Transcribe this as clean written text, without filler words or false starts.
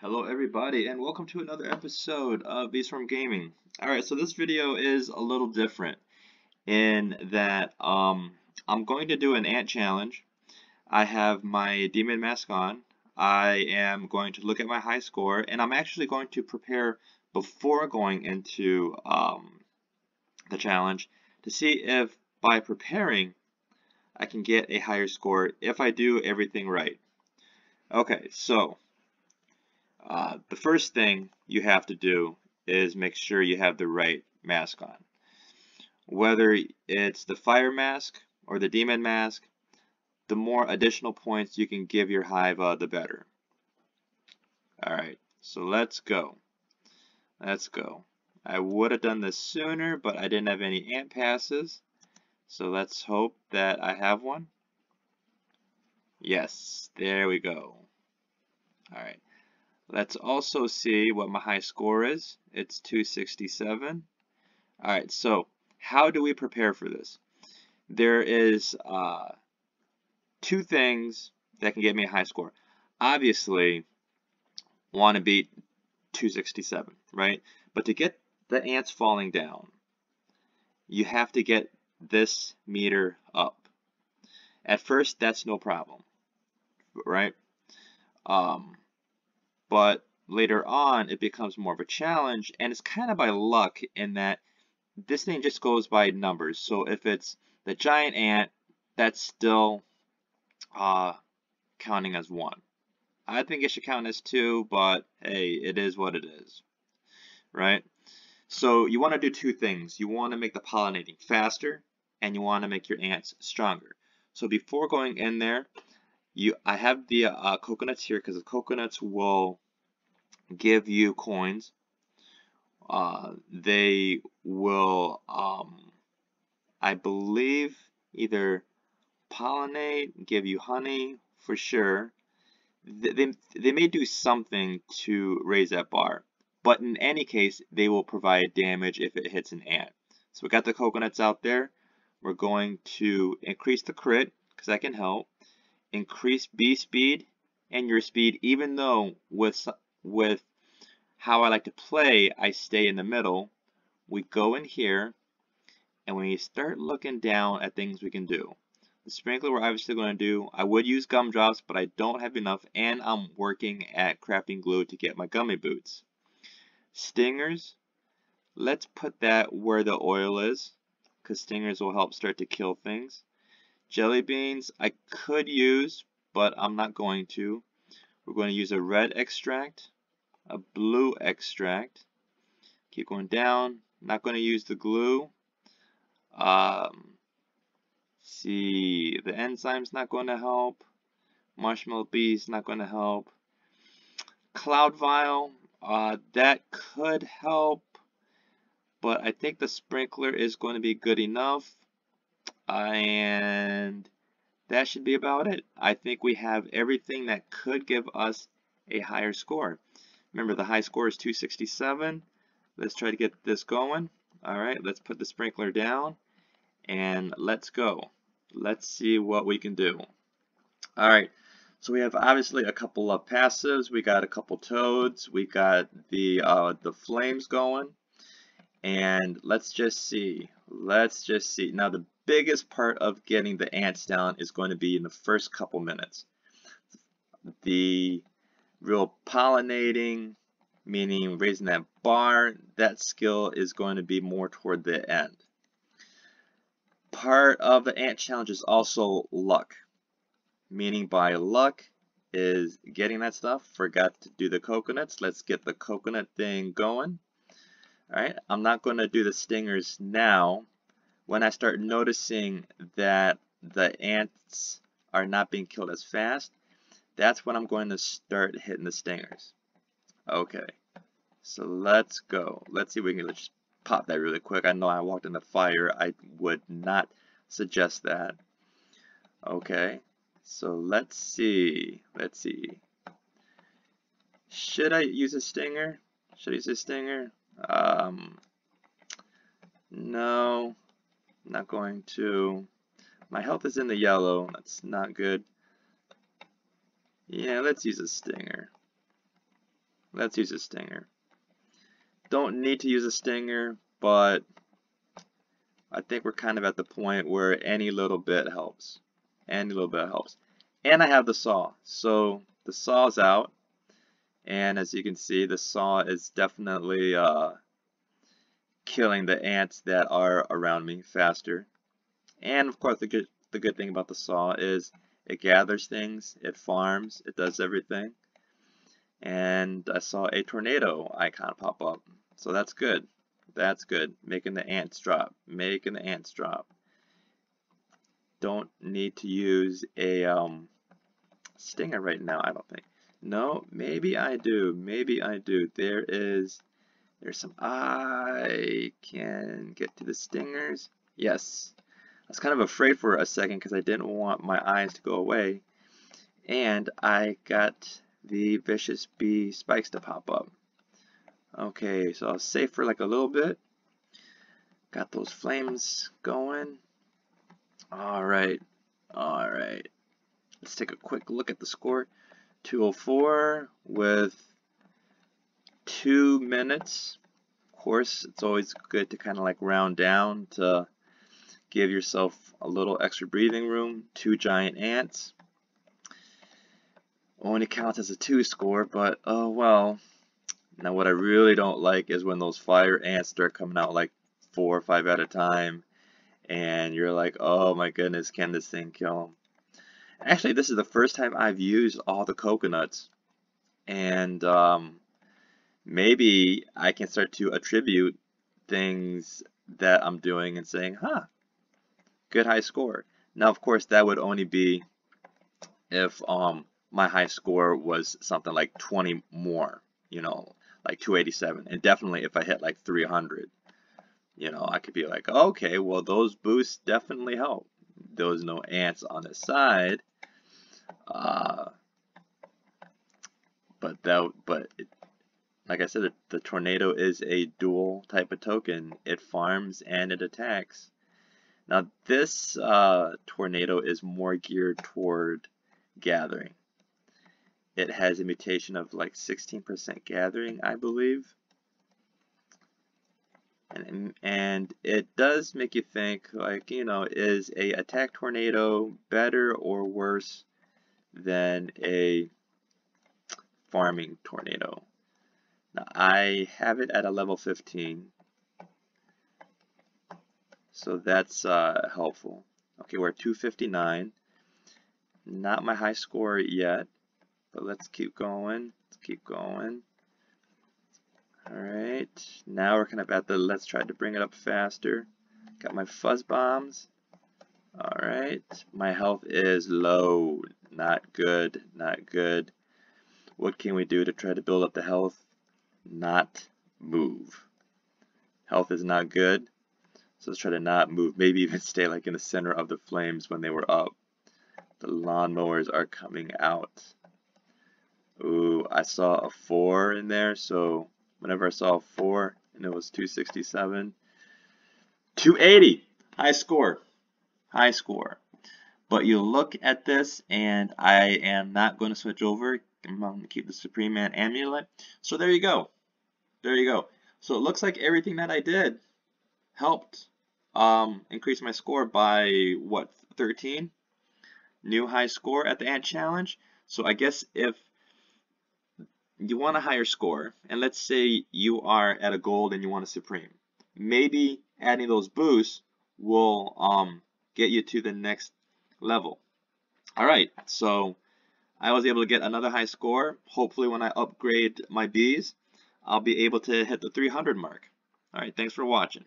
Hello everybody and welcome to another episode of VStorm Gaming. Alright, so this video is a little different in that I'm going to do an ant challenge. I have my demon mask on. I am going to look at my high score and I'm actually going to prepare before going into the challenge to see if by preparing I can get a higher score if I do everything right. Okay, so the first thing you have to do is make sure you have the right mask on. Whether it's the fire mask or the demon mask, the more additional points you can give your hive, the better. Alright, so let's go. Let's go. I would have done this sooner, but I didn't have any ant passes. So let's hope that I have one. Yes, there we go. Alright. Let's also see what my high score is. It's 267. Alright, so how do we prepare for this? There is two things that can get me a high score. Obviously, want to beat 267, right? But to get the ants falling down, you have to get this meter up. At first, that's no problem, right? But later on, it becomes more of a challenge, and it's kind of by luck in that this thing just goes by numbers. So if it's the giant ant, that's still counting as 1. I think it should count as 2, but hey, it is what it is, right? So you want to do two things. You want to make the pollinating faster, and you want to make your ants stronger. So before going in there, I have the coconuts here because the coconuts will give you coins. They will, I believe, either pollinate, give you honey for sure. They may do something to raise that bar, but in any case, they will provide damage if it hits an ant. So we got the coconuts out there. We're going to increase the crit because that can help. Increase bee speed and your speed, even though with how I like to play, I stay in the middle. We go in here, and when you start looking down at things we can do, the sprinkler we're obviously going to do. I would use gumdrops, but I don't have enough, and I'm working at crafting glue to get my gummy boots. Stingers, let's put that where the oil is, because stingers will help start to kill things. Jelly beans, I could use, but I'm not going to. We're going to use a red extract, a blue extract. Keep going down. Not going to use the glue. See, the enzyme's not going to help. Marshmallow bees not going to help. Cloud vial, that could help, but I think the sprinkler is going to be good enough. And that should be about it. I think we have everything that could give us a higher score. Remember, the high score is 267. Let's try to get this going. Alright, let's put the sprinkler down and let's go. Let's see what we can do. Alright, so we have obviously a couple of passives. We got a couple toads. We got the flames going. And let's just see. Let's just see. Now the biggest part of getting the ants down is going to be in the first couple minutes. The real pollinating, meaning raising that bar, that skill is going to be more toward the end. Part of the ant challenge is also luck, meaning by luck is getting that stuff. Forgot to do the coconuts. Let's get the coconut thing going. Alright, I'm not going to do the stingers now. When I start noticing that the ants are not being killed as fast, that's when I'm going to start hitting the stingers. Okay, so let's go. Let's see if we can just pop that really quick. I know I walked in the fire. I would not suggest that. Okay, so let's see. Let's see. Should I use a stinger? Should I use a stinger? No, not going to. My health is in the yellow. That's not good. Yeah, let's use a stinger. Let's use a stinger. Don't need to use a stinger, but I think we're kind of at the point where any little bit helps. Any little bit helps. And I have the saw. So the saw's out. And as you can see, the saw is definitely killing the ants that are around me faster. And of course, the good thing about the saw is it gathers things, it farms, it does everything. And I saw a tornado icon pop up. So that's good. That's good. Making the ants drop. Making the ants drop. Don't need to use a stinger right now, I don't think. No, maybe I do. Maybe I do. There's some. I can get to the stingers. Yes. I was kind of afraid for a second because I didn't want my eyes to go away. And I got the vicious bee spikes to pop up. Okay, so I was safe for like a little bit. Got those flames going. Alright. Alright. Let's take a quick look at the score. 204 with 2 minutes. Of course, it's always good to kind of like round down to give yourself a little extra breathing room. 2 giant ants. Only counts as a 2 score, but oh well. Now what I really don't like is when those fire ants start coming out like 4 or 5 at a time. And you're like, oh my goodness, can this thing kill them? Actually, this is the first time I've used all the coconuts. And maybe I can start to attribute things that I'm doing and saying, huh, good high score. Now, of course, that would only be if my high score was something like 20 more, you know, like 287. And definitely if I hit like 300, you know, I could be like, okay, well, those boosts definitely help. There was no ants on the side. Like I said, the tornado is a dual type of token. It farms and it attacks. Now this tornado is more geared toward gathering. It has a mutation of like 16% gathering, I believe. And it does make you think, like, you know, is a attack tornado better or worse than a farming tornado? Now I have it at a level 15, so that's helpful. Okay, we're at 259. Not my high score yet, but let's keep going. Let's keep going. Alright, now we're kind of at the, let's try to bring it up faster. Got my fuzz bombs. Alright, my health is low. Not good, not good. What can we do to try to build up the health? Not move. Health is not good, so let's try to not move. Maybe even stay like in the center of the flames when they were up. The lawnmowers are coming out. Ooh, I saw a 4 in there, so whenever I saw a 4 and it was 267, 280, high score, high score. But you look at this, and I am not going to switch over. I'm going to keep the Supreme Man amulet. So there you go. There you go. So it looks like everything that I did helped increase my score by, what, 13? New high score at the Ant Challenge. So I guess if you want a higher score, and let's say you are at a gold and you want a Supreme, maybe adding those boosts will get you to the next level. Alright, so I was able to get another high score. Hopefully when I upgrade my bees, I'll be able to hit the 300 mark. Alright, thanks for watching.